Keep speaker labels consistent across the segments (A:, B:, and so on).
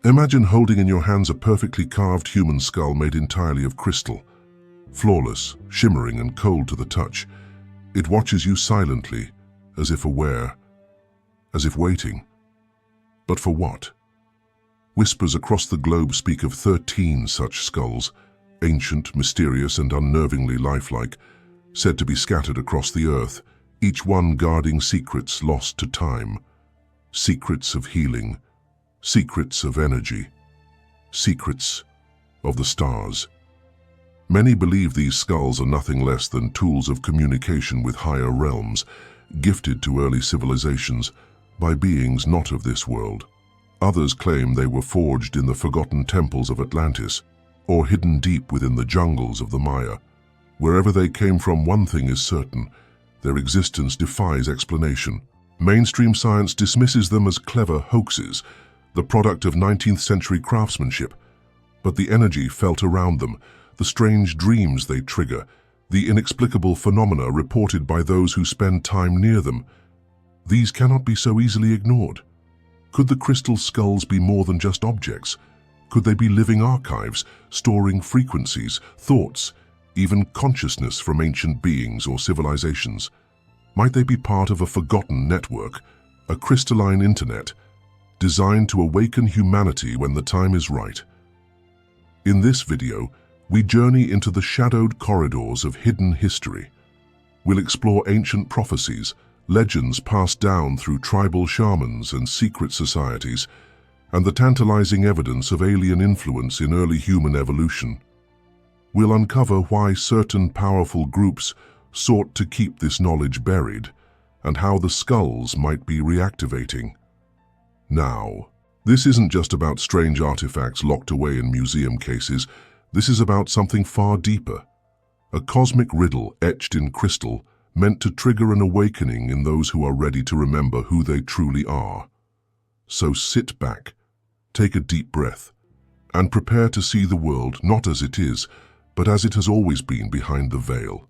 A: Imagine holding in your hands a perfectly carved human skull made entirely of crystal. Flawless, shimmering and cold to the touch, it watches you silently, as if aware, as if waiting. But for what? Whispers across the globe speak of 13 such skulls, ancient, mysterious and unnervingly lifelike, said to be scattered across the earth, each one guarding secrets lost to time. Secrets of healing, secrets of energy, secrets of the stars. Many believe these skulls are nothing less than tools of communication with higher realms, gifted to early civilizations by beings not of this world. Others claim they were forged in the forgotten temples of Atlantis, or hidden deep within the jungles of the Maya. Wherever they came from, one thing is certain: their existence defies explanation. Mainstream science dismisses them as clever hoaxes, the product of 19th century craftsmanship. But the energy felt around them, the strange dreams they trigger, the inexplicable phenomena reported by those who spend time near them, these cannot be so easily ignored. Could the crystal skulls be more than just objects? Could they be living archives, storing frequencies, thoughts, even consciousness from ancient beings or civilizations? Might they be part of a forgotten network, a crystalline internet, designed to awaken humanity when the time is right? In this video, we journey into the shadowed corridors of hidden history. We'll explore ancient prophecies, legends passed down through tribal shamans and secret societies, and the tantalizing evidence of alien influence in early human evolution. We'll uncover why certain powerful groups sought to keep this knowledge buried, and how the skulls might be reactivating. Now, this isn't just about strange artifacts locked away in museum cases. This is about something far deeper. A cosmic riddle etched in crystal, meant to trigger an awakening in those who are ready to remember who they truly are. So sit back, take a deep breath, and prepare to see the world not as it is, but as it has always been behind the veil.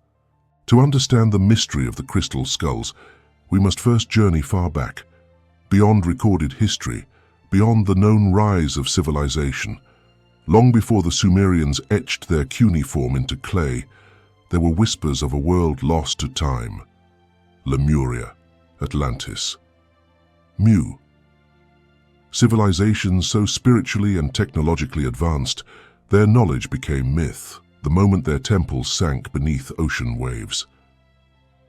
A: To understand the mystery of the crystal skulls, we must first journey far back, beyond recorded history, beyond the known rise of civilization. Long before the Sumerians etched their cuneiform into clay, there were whispers of a world lost to time. Lemuria, Atlantis, Mu. Civilizations so spiritually and technologically advanced, their knowledge became myth the moment their temples sank beneath ocean waves.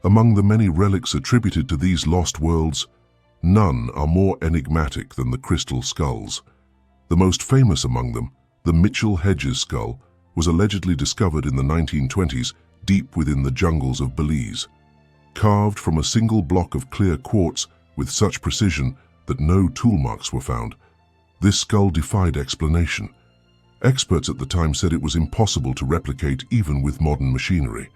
A: Among the many relics attributed to these lost worlds, none are more enigmatic than the crystal skulls. The most famous among them, the Mitchell-Hedges skull, was allegedly discovered in the 1920s deep within the jungles of Belize. Carved from a single block of clear quartz with such precision that no tool marks were found, this skull defied explanation. Experts at the time said it was impossible to replicate even with modern machinery.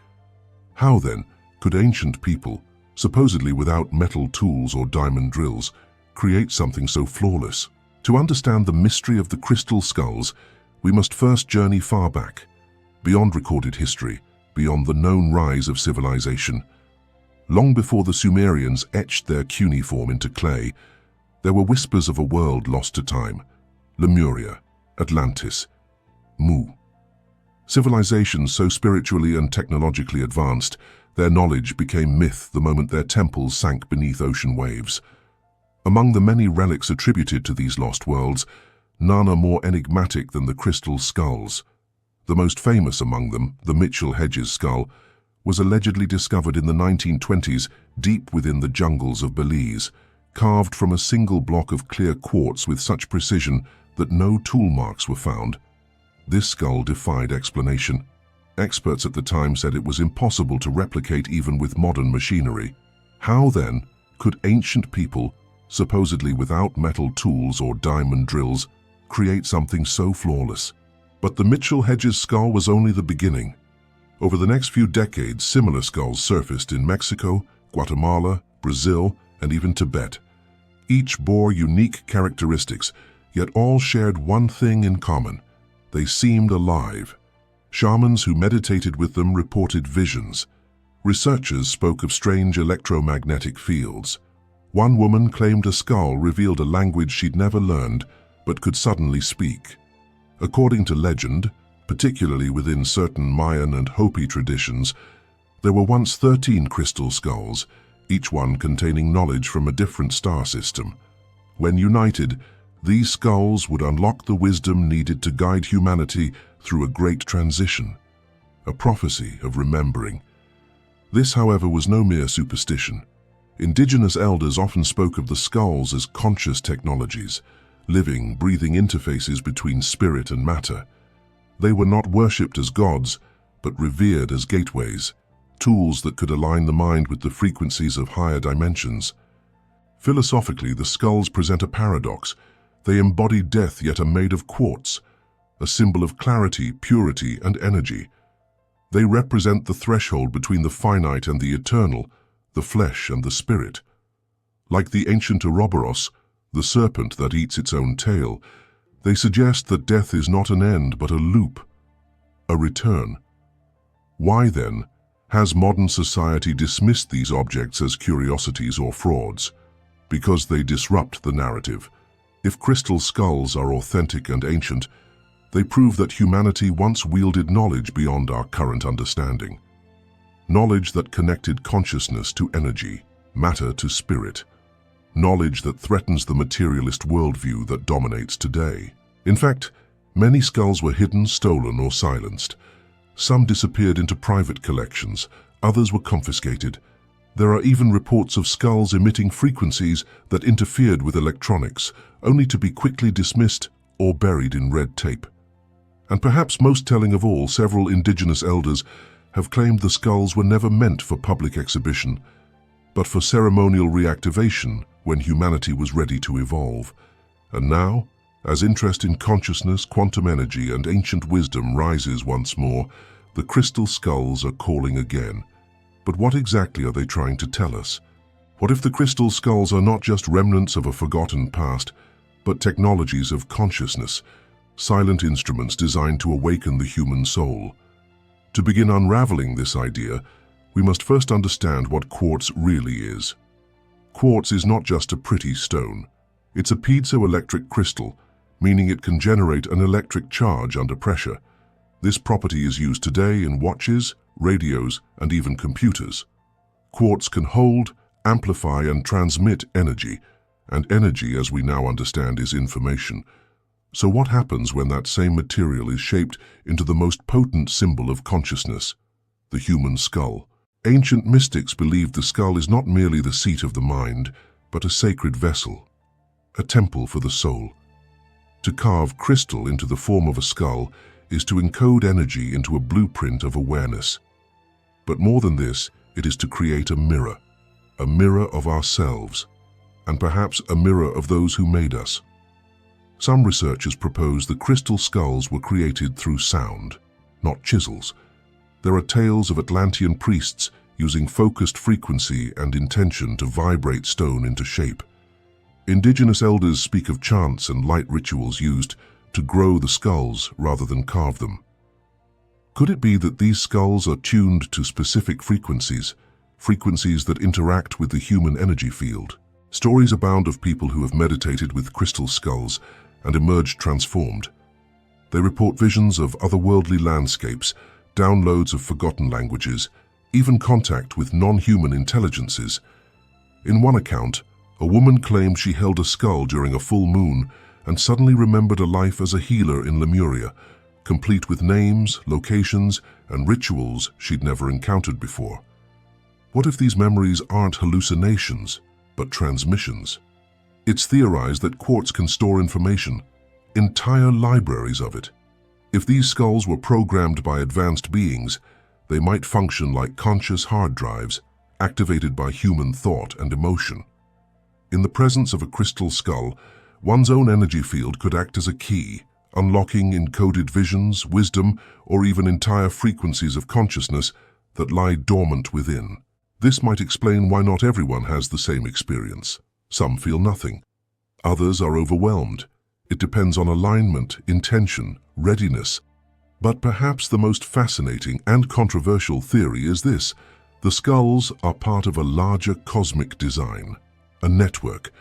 A: How then could ancient people, supposedly without metal tools or diamond drills, create something so flawless? To understand the mystery of the crystal skulls, we must first journey far back, beyond recorded history, beyond the known rise of civilization. Long before the Sumerians etched their cuneiform into clay, there were whispers of a world lost to time. Lemuria, Atlantis, Mu. Civilizations so spiritually and technologically advanced, their knowledge became myth the moment their temples sank beneath ocean waves. Among the many relics attributed to these lost worlds, none are more enigmatic than the crystal skulls. The most famous among them, the Mitchell-Hedges skull, was allegedly discovered in the 1920s deep within the jungles of Belize, carved from a single block of clear quartz with such precision that no tool marks were found. This skull defied explanation. Experts at the time said it was impossible to replicate even with modern machinery. How then could ancient people, supposedly without metal tools or diamond drills, create something so flawless? But the Mitchell-Hedges skull was only the beginning. Over the next few decades, similar skulls surfaced in Mexico, Guatemala, Brazil, and even Tibet. Each bore unique characteristics, yet all shared one thing in common: they seemed alive. Shamans who meditated with them reported visions. Researchers spoke of strange electromagnetic fields. One woman claimed a skull revealed a language she'd never learned, but could suddenly speak. According to legend, particularly within certain Mayan and Hopi traditions, there were once 13 crystal skulls, each one containing knowledge from a different star system. When united, these skulls would unlock the wisdom needed to guide humanity through a great transition, a prophecy of remembering. This, however, was no mere superstition. Indigenous elders often spoke of the skulls as conscious technologies, living, breathing interfaces between spirit and matter. They were not worshipped as gods, but revered as gateways, tools that could align the mind with the frequencies of higher dimensions. Philosophically, the skulls present a paradox. They embody death yet are made of quartz, a symbol of clarity, purity, and energy. They represent the threshold between the finite and the eternal, the flesh and the spirit. Like the ancient Ouroboros, the serpent that eats its own tail, they suggest that death is not an end but a loop, a return. Why then has modern society dismissed these objects as curiosities or frauds? Because they disrupt the narrative. If crystal skulls are authentic and ancient, they prove that humanity once wielded knowledge beyond our current understanding. Knowledge that connected consciousness to energy, matter to spirit. Knowledge that threatens the materialist worldview that dominates today. In fact, many skulls were hidden, stolen, or silenced. Some disappeared into private collections, others were confiscated. There are even reports of skulls emitting frequencies that interfered with electronics, only to be quickly dismissed or buried in red tape. And perhaps most telling of all, several indigenous elders have claimed the skulls were never meant for public exhibition, but for ceremonial reactivation when humanity was ready to evolve. And now, as interest in consciousness, quantum energy, and ancient wisdom rises once more, the crystal skulls are calling again. But what exactly are they trying to tell us? What if the crystal skulls are not just remnants of a forgotten past, but technologies of consciousness, silent instruments designed to awaken the human soul? To begin unraveling this idea, we must first understand what quartz really is. Quartz is not just a pretty stone. It's a piezoelectric crystal, meaning it can generate an electric charge under pressure. This property is used today in watches, radios, and even computers. Quartz can hold, amplify, and transmit energy, and energy, as we now understand, is information. So what happens when that same material is shaped into the most potent symbol of consciousness, the human skull? Ancient mystics believed the skull is not merely the seat of the mind, but a sacred vessel, a temple for the soul. To carve crystal into the form of a skull is to encode energy into a blueprint of awareness. But more than this, it is to create a mirror of ourselves, and perhaps a mirror of those who made us. Some researchers propose the crystal skulls were created through sound, not chisels. There are tales of Atlantean priests using focused frequency and intention to vibrate stone into shape. Indigenous elders speak of chants and light rituals used to grow the skulls rather than carve them. Could it be that these skulls are tuned to specific frequencies that interact with the human energy field? Stories abound of people who have meditated with crystal skulls and emerged transformed. They report visions of otherworldly landscapes, downloads of forgotten languages, even contact with non-human intelligences. In one account, a woman claimed she held a skull during a full moon and suddenly remembered a life as a healer in Lemuria, complete with names, locations, and rituals she'd never encountered before. What if these memories aren't hallucinations, but transmissions? It's theorized that quartz can store information, entire libraries of it. If these skulls were programmed by advanced beings, they might function like conscious hard drives, activated by human thought and emotion. In the presence of a crystal skull, one's own energy field could act as a key, unlocking encoded visions, wisdom, or even entire frequencies of consciousness that lie dormant within. This might explain why not everyone has the same experience. Some feel nothing. Others are overwhelmed. It depends on alignment, intention, readiness. But perhaps the most fascinating and controversial theory is this: the skulls are part of a larger cosmic design, a network,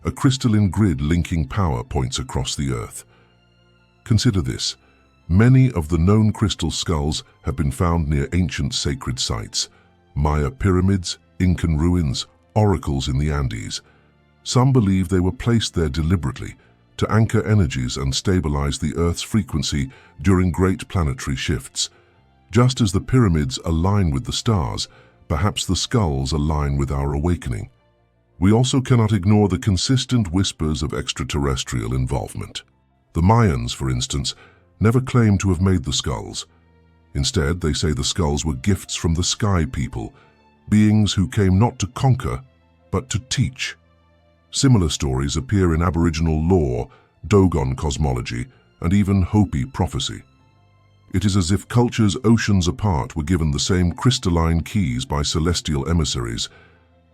A: a crystalline grid linking power points across the Earth. Consider this. Many of the known crystal skulls have been found near ancient sacred sites, Maya pyramids, Incan ruins, oracles in the Andes. Some believe they were placed there deliberately to anchor energies and stabilize the Earth's frequency during great planetary shifts. Just as the pyramids align with the stars, perhaps the skulls align with our awakening. We also cannot ignore the consistent whispers of extraterrestrial involvement. The Mayans, for instance, never claimed to have made the skulls. Instead, they say the skulls were gifts from the sky people, beings who came not to conquer, but to teach. Similar stories appear in Aboriginal lore, Dogon cosmology, and even Hopi prophecy. It is as if cultures oceans apart were given the same crystalline keys by celestial emissaries,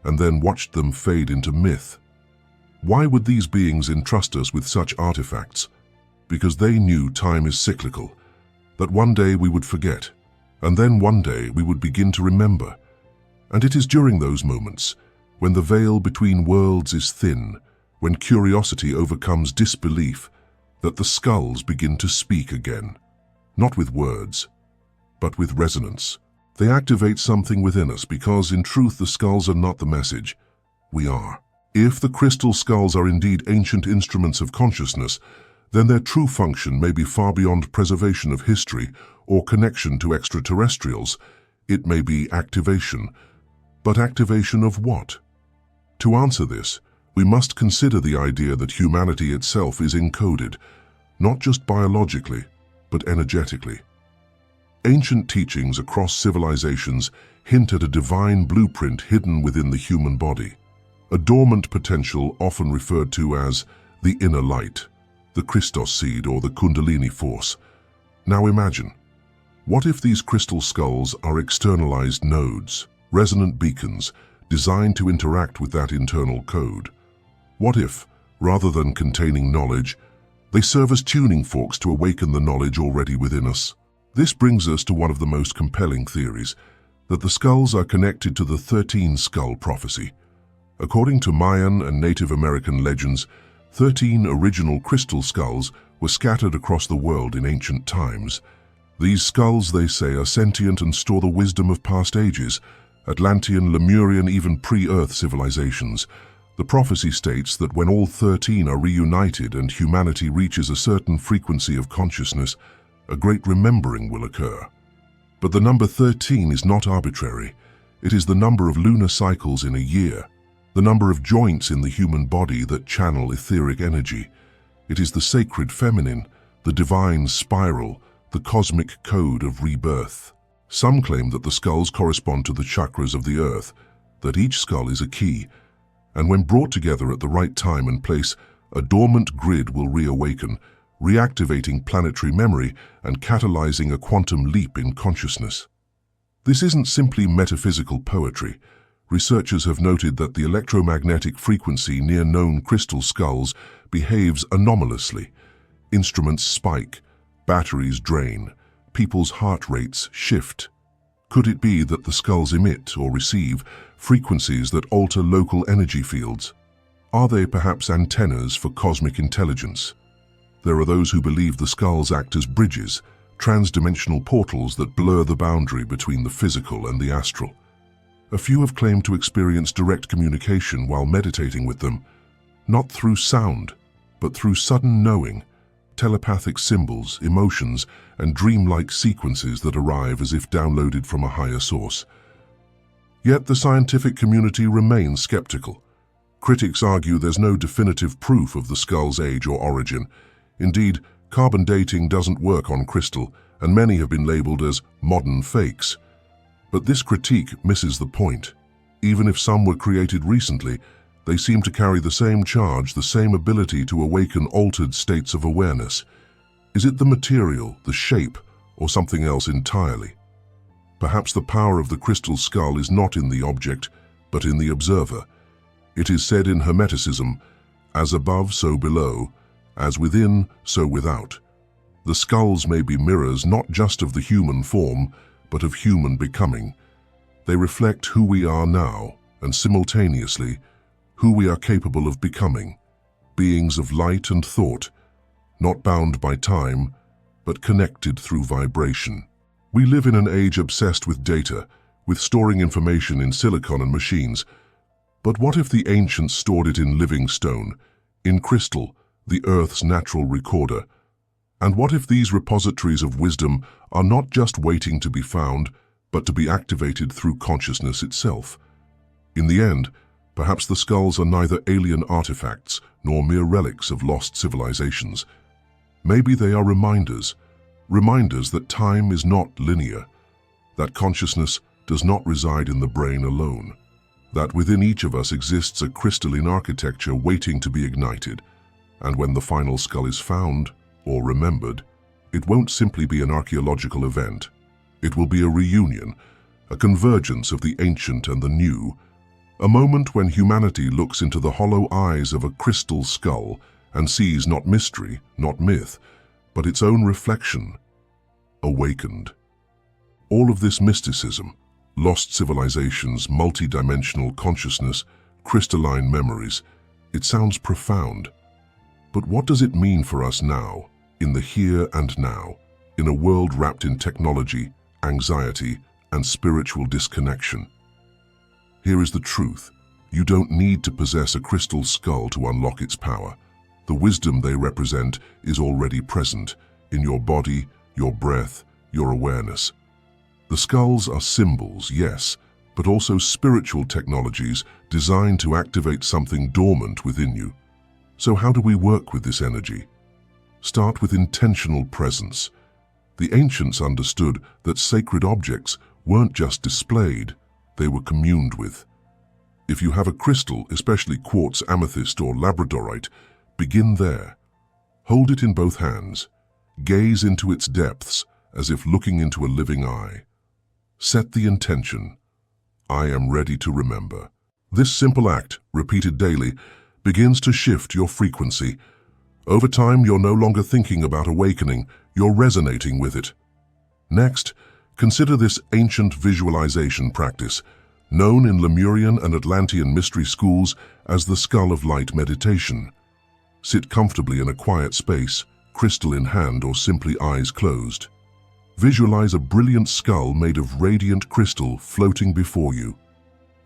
A: and then watched them fade into myth. Why would these beings entrust us with such artifacts? Because they knew time is cyclical, that one day we would forget, and then one day we would begin to remember. And it is during those moments, when the veil between worlds is thin, when curiosity overcomes disbelief, that the skulls begin to speak again. Not with words, but with resonance. They activate something within us because, in truth, the skulls are not the message. We are. If the crystal skulls are indeed ancient instruments of consciousness, then their true function may be far beyond preservation of history or connection to extraterrestrials. It may be activation. But activation of what? To answer this, we must consider the idea that humanity itself is encoded, not just biologically, but energetically. Ancient teachings across civilizations hint at a divine blueprint hidden within the human body, a dormant potential often referred to as the inner light, the Christos seed, or the Kundalini force. Now imagine, what if these crystal skulls are externalized nodes, resonant beacons, designed to interact with that internal code? What if, rather than containing knowledge, they serve as tuning forks to awaken the knowledge already within us? This brings us to one of the most compelling theories, that the skulls are connected to the 13 skull prophecy. According to Mayan and Native American legends, 13 original crystal skulls were scattered across the world in ancient times. These skulls, they say, are sentient and store the wisdom of past ages, Atlantean, Lemurian, even pre-Earth civilizations. The prophecy states that when all 13 are reunited and humanity reaches a certain frequency of consciousness, a great remembering will occur. But the number 13 is not arbitrary. It is the number of lunar cycles in a year, the number of joints in the human body that channel etheric energy. It is the sacred feminine, the divine spiral, the cosmic code of rebirth. Some claim that the skulls correspond to the chakras of the earth, that each skull is a key, and when brought together at the right time and place, a dormant grid will reawaken, reactivating planetary memory and catalyzing a quantum leap in consciousness. This isn't simply metaphysical poetry. Researchers have noted that the electromagnetic frequency near known crystal skulls behaves anomalously. Instruments spike, batteries drain, people's heart rates shift. Could it be that the skulls emit or receive frequencies that alter local energy fields? Are they perhaps antennas for cosmic intelligence? There are those who believe the skulls act as bridges, trans-dimensional portals that blur the boundary between the physical and the astral. A few have claimed to experience direct communication while meditating with them, not through sound, but through sudden knowing, telepathic symbols, emotions, and dreamlike sequences that arrive as if downloaded from a higher source. Yet the scientific community remains skeptical. Critics argue there's no definitive proof of the skull's age or origin. Indeed, carbon dating doesn't work on crystal, and many have been labeled as modern fakes. But this critique misses the point. Even if some were created recently, they seem to carry the same charge, the same ability to awaken altered states of awareness. Is it the material, the shape, or something else entirely? Perhaps the power of the crystal skull is not in the object, but in the observer. It is said in Hermeticism, as above, so below, as within, so without. The skulls may be mirrors not just of the human form, but of human becoming. They reflect who we are now, and simultaneously, who we are capable of becoming, beings of light and thought, not bound by time, but connected through vibration. We live in an age obsessed with data, with storing information in silicon and machines. But what if the ancients stored it in living stone, in crystal, the Earth's natural recorder? And what if these repositories of wisdom are not just waiting to be found, but to be activated through consciousness itself? In the end, perhaps the skulls are neither alien artifacts nor mere relics of lost civilizations. Maybe they are reminders that time is not linear, that consciousness does not reside in the brain alone, that within each of us exists a crystalline architecture waiting to be ignited, and when the final skull is found or remembered, it won't simply be an archaeological event. It will be a reunion, a convergence of the ancient and the new, a moment when humanity looks into the hollow eyes of a crystal skull and sees not mystery, not myth, but its own reflection, awakened. All of this mysticism, lost civilizations, multi-dimensional consciousness, crystalline memories, it sounds profound. But what does it mean for us now, in the here and now, in a world wrapped in technology, anxiety, and spiritual disconnection? Here is the truth. You don't need to possess a crystal skull to unlock its power. The wisdom they represent is already present in your body, your breath, your awareness. The skulls are symbols, yes, but also spiritual technologies designed to activate something dormant within you. So how do we work with this energy? Start with intentional presence. The ancients understood that sacred objects weren't just displayed, they were communed with. If you have a crystal, especially quartz, amethyst, or labradorite, begin there. Hold it in both hands. Gaze into its depths as if looking into a living eye. Set the intention. I am ready to remember. This simple act, repeated daily, begins to shift your frequency. Over time, you're no longer thinking about awakening, you're resonating with it. Next, consider this ancient visualization practice, known in Lemurian and Atlantean mystery schools as the skull of light meditation. Sit comfortably in a quiet space, crystal in hand or simply eyes closed. Visualize a brilliant skull made of radiant crystal floating before you.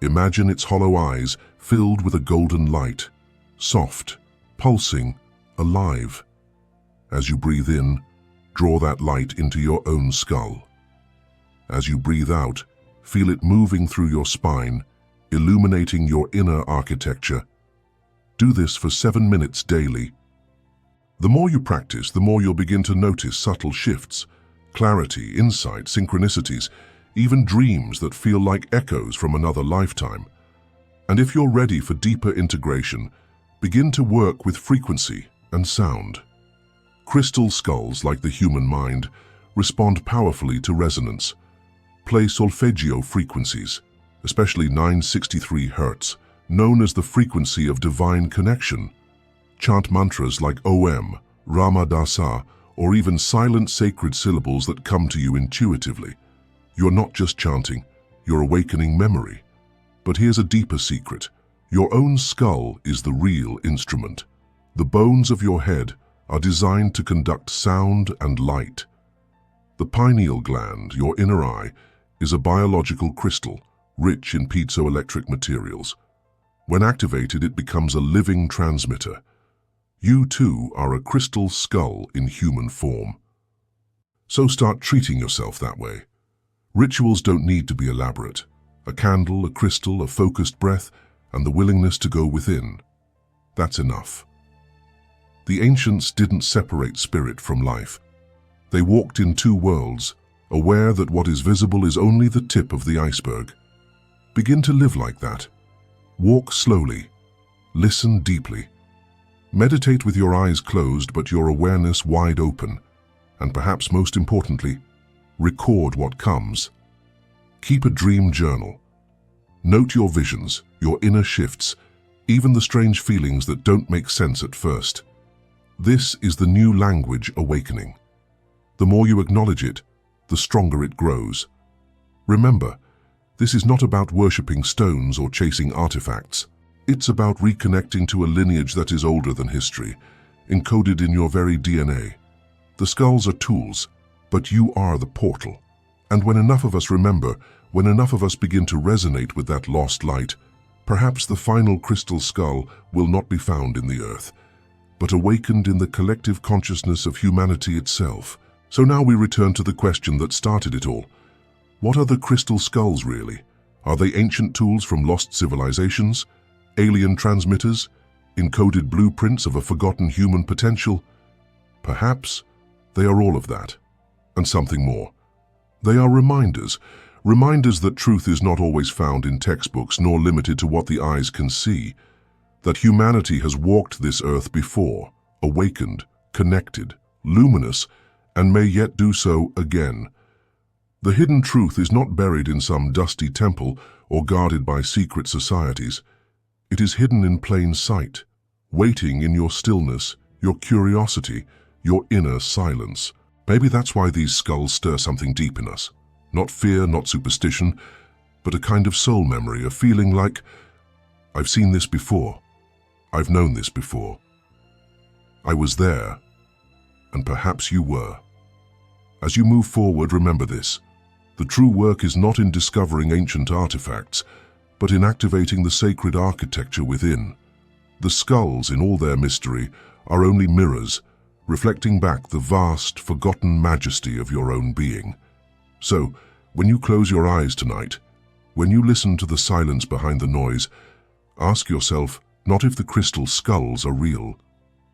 A: Imagine its hollow eyes filled with a golden light, soft, pulsing, alive. As you breathe in, draw that light into your own skull. As you breathe out, feel it moving through your spine, illuminating your inner architecture. Do this for 7 minutes daily. The more you practice, the more you'll begin to notice subtle shifts, clarity, insight, synchronicities, even dreams that feel like echoes from another lifetime. And if you're ready for deeper integration, begin to work with frequency and sound. Crystal skulls, like the human mind, respond powerfully to resonance. Play solfeggio frequencies, especially 963 Hz, known as the frequency of divine connection. Chant mantras like Om, Rama Dasa, or even silent sacred syllables that come to you intuitively. You're not just chanting, you're awakening memory. But here's a deeper secret. Your own skull is the real instrument. The bones of your head are designed to conduct sound and light. The pineal gland, your inner eye, is a biological crystal, rich in piezoelectric materials. When activated, it becomes a living transmitter. You too are a crystal skull in human form. So start treating yourself that way. Rituals don't need to be elaborate. A candle, a crystal, a focused breath, and the willingness to go within. That's enough. The ancients didn't separate spirit from life. They walked in two worlds, aware that what is visible is only the tip of the iceberg. Begin to live like that. Walk slowly. Listen deeply. Meditate with your eyes closed but your awareness wide open. And perhaps most importantly, record what comes. Keep a dream journal. Note your visions, your inner shifts, even the strange feelings that don't make sense at first. This is the new language awakening. The more you acknowledge it, the stronger it grows. Remember, this is not about worshipping stones or chasing artifacts. It's about reconnecting to a lineage that is older than history, encoded in your very DNA. The skulls are tools, but you are the portal. And when enough of us remember, when enough of us begin to resonate with that lost light, perhaps the final crystal skull will not be found in the earth, but awakened in the collective consciousness of humanity itself. So now we return to the question that started it all. What are the crystal skulls really? Are they ancient tools from lost civilizations? Alien transmitters? Encoded blueprints of a forgotten human potential? Perhaps they are all of that, and something more. They are reminders that truth is not always found in textbooks nor limited to what the eyes can see, that humanity has walked this earth before, awakened, connected, luminous, and may yet do so again. The hidden truth is not buried in some dusty temple or guarded by secret societies. It is hidden in plain sight, waiting in your stillness, your curiosity, your inner silence. Maybe that's why these skulls stir something deep in us. Not fear, not superstition, but a kind of soul memory, a feeling like, I've seen this before. I've known this before. I was there, and perhaps you were. As you move forward, remember this. The true work is not in discovering ancient artifacts, but in activating the sacred architecture within. The skulls, in all their mystery, are only mirrors, reflecting back the vast, forgotten majesty of your own being. So, when you close your eyes tonight, when you listen to the silence behind the noise, ask yourself not if the crystal skulls are real.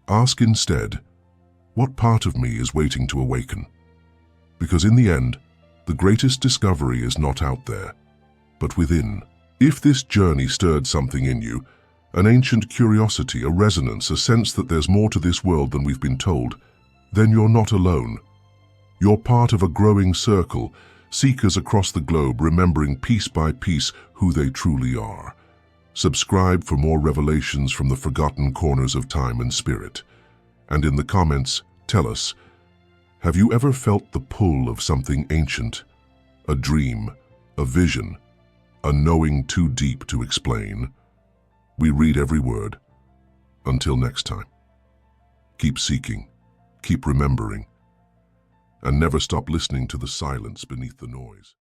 A: Ask instead, what part of me is waiting to awaken? Because in the end, the greatest discovery is not out there, but within. If this journey stirred something in you, an ancient curiosity, a resonance, a sense that there's more to this world than we've been told, then you're not alone. You're part of a growing circle, seekers across the globe remembering piece by piece who they truly are. Subscribe for more revelations from the forgotten corners of time and spirit. And in the comments, tell us, have you ever felt the pull of something ancient? A dream, a vision, a knowing too deep to explain? We read every word. Until next time, keep seeking, keep remembering, and never stop listening to the silence beneath the noise.